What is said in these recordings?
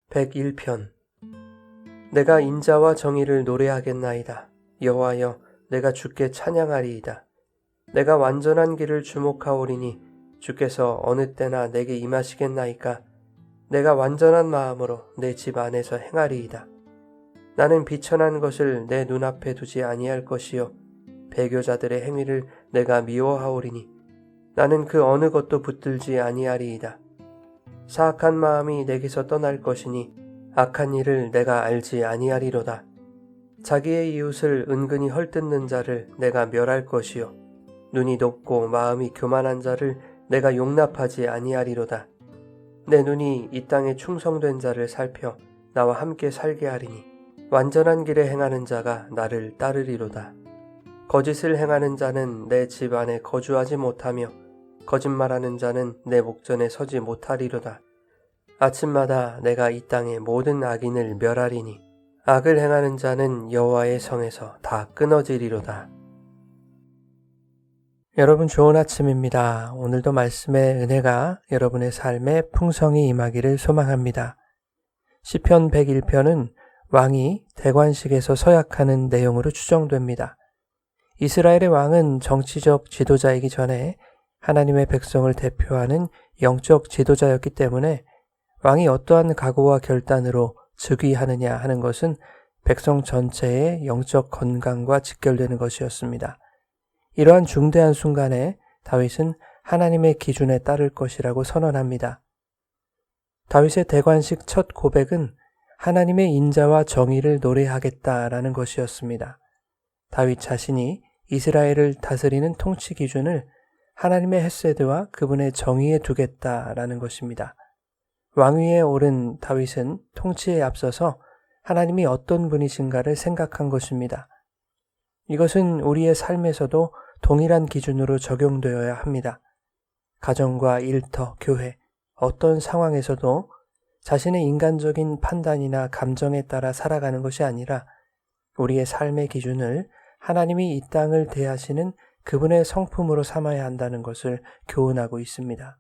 101편. 내가 인자와 정의를 노래하겠나이다. 여호와여, 내가 주께 찬양하리이다. 내가 완전한 길을 주목하오리니 주께서 어느 때나 내게 임하시겠나이까. 내가 완전한 마음으로 내 집 안에서 행하리이다. 나는 비천한 것을 내 눈앞에 두지 아니할 것이요 배교자들의 행위를 내가 미워하오리니 나는 그 어느 것도 붙들지 아니하리이다. 사악한 마음이 내게서 떠날 것이니 악한 일을 내가 알지 아니하리로다. 자기의 이웃을 은근히 헐뜯는 자를 내가 멸할 것이요 눈이 높고 마음이 교만한 자를 내가 용납하지 아니하리로다. 내 눈이 이 땅에 충성된 자를 살펴 나와 함께 살게 하리니 완전한 길에 행하는 자가 나를 따르리로다. 거짓을 행하는 자는 내 집 안에 거주하지 못하며 거짓말하는 자는 내 목전에 서지 못하리로다. 아침마다 내가 이 땅의 모든 악인을 멸하리니 악을 행하는 자는 여호와의 성에서 다 끊어지리로다. 여러분, 좋은 아침입니다. 오늘도 말씀의 은혜가 여러분의 삶에 풍성히 임하기를 소망합니다. 시편 101편은 왕이 대관식에서 서약하는 내용으로 추정됩니다. 이스라엘의 왕은 정치적 지도자이기 전에 하나님의 백성을 대표하는 영적 지도자였기 때문에 왕이 어떠한 각오와 결단으로 즉위하느냐 하는 것은 백성 전체의 영적 건강과 직결되는 것이었습니다. 이러한 중대한 순간에 다윗은 하나님의 기준에 따를 것이라고 선언합니다. 다윗의 대관식 첫 고백은 하나님의 인자와 정의를 노래하겠다라는 것이었습니다. 다윗 자신이 이스라엘을 다스리는 통치 기준을 하나님의 헤세드와 그분의 정의에 두겠다라는 것입니다. 왕위에 오른 다윗은 통치에 앞서서 하나님이 어떤 분이신가를 생각한 것입니다. 이것은 우리의 삶에서도 동일한 기준으로 적용되어야 합니다. 가정과 일터, 교회, 어떤 상황에서도 자신의 인간적인 판단이나 감정에 따라 살아가는 것이 아니라 우리의 삶의 기준을 하나님이 이 땅을 대하시는 그분의 성품으로 삼아야 한다는 것을 교훈하고 있습니다.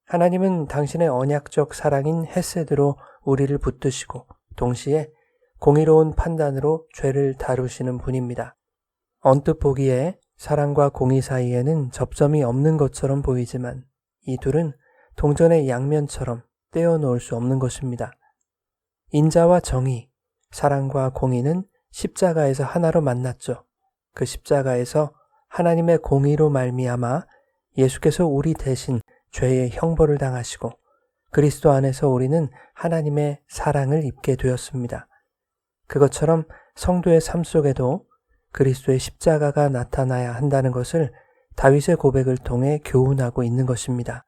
하나님은 당신의 언약적 사랑인 헤세드로 우리를 붙드시고 동시에 공의로운 판단으로 죄를 다루시는 분입니다. 언뜻 보기에 사랑과 공의 사이에는 접점이 없는 것처럼 보이지만 이 둘은 동전의 양면처럼 떼어놓을 수 없는 것입니다. 인자와 정의, 사랑과 공의는 십자가에서 하나로 만났죠. 그 십자가에서 하나님의 공의로 말미암아 예수께서 우리 대신 죄의 형벌을 당하시고 그리스도 안에서 우리는 하나님의 사랑을 입게 되었습니다. 그것처럼 성도의 삶 속에도 그리스도의 십자가가 나타나야 한다는 것을 다윗의 고백을 통해 교훈하고 있는 것입니다.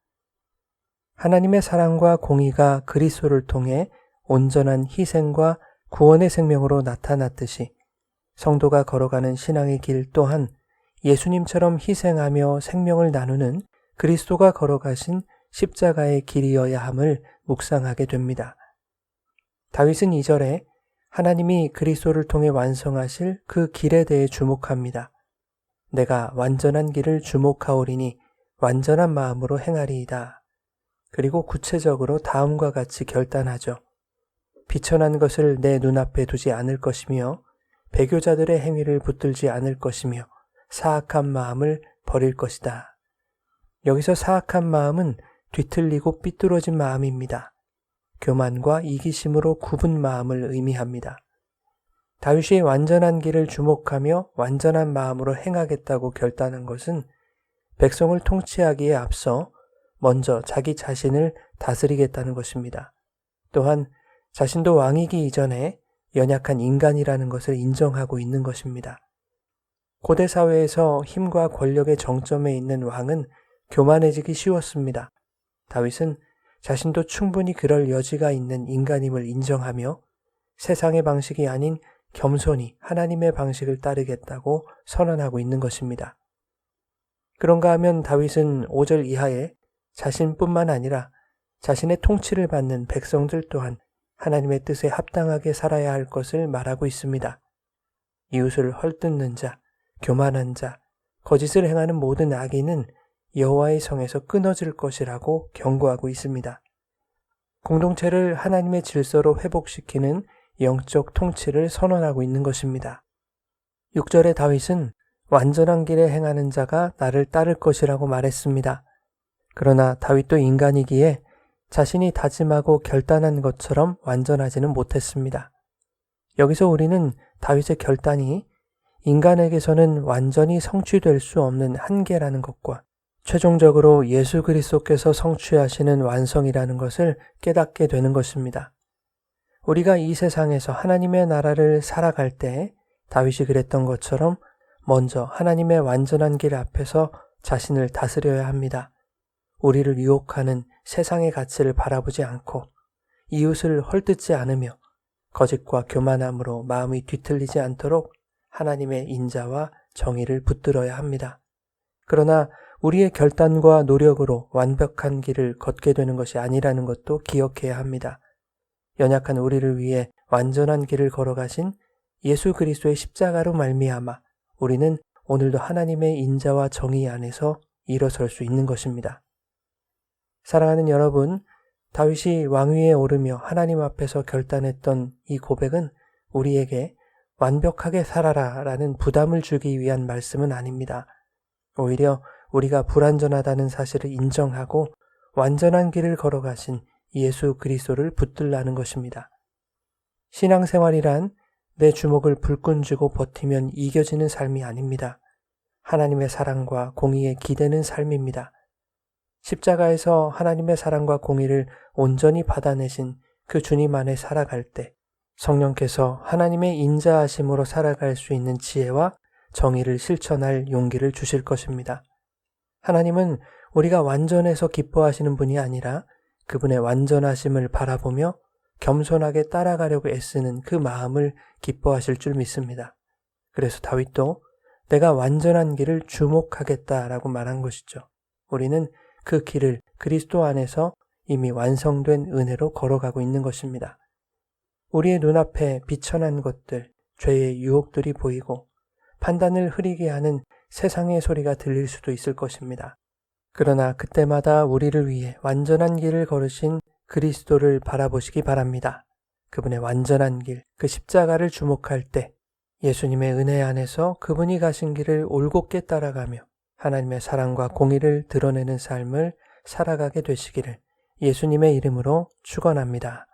하나님의 사랑과 공의가 그리스도를 통해 온전한 희생과 구원의 생명으로 나타났듯이 성도가 걸어가는 신앙의 길 또한 예수님처럼 희생하며 생명을 나누는 그리스도가 걸어가신 십자가의 길이어야 함을 묵상하게 됩니다. 다윗은 2절에 하나님이 그리스도를 통해 완성하실 그 길에 대해 주목합니다. 내가 완전한 길을 주목하오리니 완전한 마음으로 행하리이다. 그리고 구체적으로 다음과 같이 결단하죠. 비천한 것을 내 눈앞에 두지 않을 것이며 배교자들의 행위를 붙들지 않을 것이며 사악한 마음을 버릴 것이다. 여기서 사악한 마음은 뒤틀리고 삐뚤어진 마음입니다. 교만과 이기심으로 굽은 마음을 의미합니다. 다윗이 완전한 길을 주목하며 완전한 마음으로 행하겠다고 결단한 것은 백성을 통치하기에 앞서 먼저 자기 자신을 다스리겠다는 것입니다. 또한 자신도 왕이기 이전에 연약한 인간이라는 것을 인정하고 있는 것입니다. 고대 사회에서 힘과 권력의 정점에 있는 왕은 교만해지기 쉬웠습니다. 다윗은 자신도 충분히 그럴 여지가 있는 인간임을 인정하며 세상의 방식이 아닌 겸손히 하나님의 방식을 따르겠다고 선언하고 있는 것입니다. 그런가 하면 다윗은 5절 이하에 자신뿐만 아니라 자신의 통치를 받는 백성들 또한 하나님의 뜻에 합당하게 살아야 할 것을 말하고 있습니다. 이웃을 헐뜯는 자, 교만한 자, 거짓을 행하는 모든 악인은 여호와의 성에서 끊어질 것이라고 경고하고 있습니다. 공동체를 하나님의 질서로 회복시키는 영적 통치를 선언하고 있는 것입니다. 6절에 다윗은 완전한 길에 행하는 자가 나를 따를 것이라고 말했습니다. 그러나 다윗도 인간이기에 자신이 다짐하고 결단한 것처럼 완전하지는 못했습니다. 여기서 우리는 다윗의 결단이 인간에게서는 완전히 성취될 수 없는 한계라는 것과 최종적으로 예수 그리스도께서 성취하시는 완성이라는 것을 깨닫게 되는 것입니다. 우리가 이 세상에서 하나님의 나라를 살아갈 때 다윗이 그랬던 것처럼 먼저 하나님의 완전한 길 앞에서 자신을 다스려야 합니다. 우리를 유혹하는 세상의 가치를 바라보지 않고 이웃을 헐뜯지 않으며 거짓과 교만함으로 마음이 뒤틀리지 않도록 하나님의 인자와 정의를 붙들어야 합니다. 그러나 우리의 결단과 노력으로 완벽한 길을 걷게 되는 것이 아니라는 것도 기억해야 합니다. 연약한 우리를 위해 완전한 길을 걸어가신 예수 그리스도의 십자가로 말미암아 우리는 오늘도 하나님의 인자와 정의 안에서 일어설 수 있는 것입니다. 사랑하는 여러분, 다윗이 왕위에 오르며 하나님 앞에서 결단했던 이 고백은 우리에게 완벽하게 살아라 라는 부담을 주기 위한 말씀은 아닙니다. 오히려 우리가 불완전하다는 사실을 인정하고 완전한 길을 걸어가신 예수 그리스도를 붙들라는 것입니다. 신앙생활이란 내 주먹을 불끈 쥐고 버티면 이겨지는 삶이 아닙니다. 하나님의 사랑과 공의에 기대는 삶입니다. 십자가에서 하나님의 사랑과 공의를 온전히 받아내신 그 주님 안에 살아갈 때 성령께서 하나님의 인자하심으로 살아갈 수 있는 지혜와 정의를 실천할 용기를 주실 것입니다. 하나님은 우리가 완전해서 기뻐하시는 분이 아니라 그분의 완전하심을 바라보며 겸손하게 따라가려고 애쓰는 그 마음을 기뻐하실 줄 믿습니다. 그래서 다윗도 내가 완전한 길을 주목하겠다라고 말한 것이죠. 우리는 그 길을 그리스도 안에서 이미 완성된 은혜로 걸어가고 있는 것입니다. 우리의 눈앞에 비천한 것들, 죄의 유혹들이 보이고 판단을 흐리게 하는 세상의 소리가 들릴 수도 있을 것입니다. 그러나 그때마다 우리를 위해 완전한 길을 걸으신 그리스도를 바라보시기 바랍니다. 그분의 완전한 길, 그 십자가를 주목할 때 예수님의 은혜 안에서 그분이 가신 길을 올곧게 따라가며 하나님의 사랑과 공의를 드러내는 삶을 살아가게 되시기를 예수님의 이름으로 축원합니다.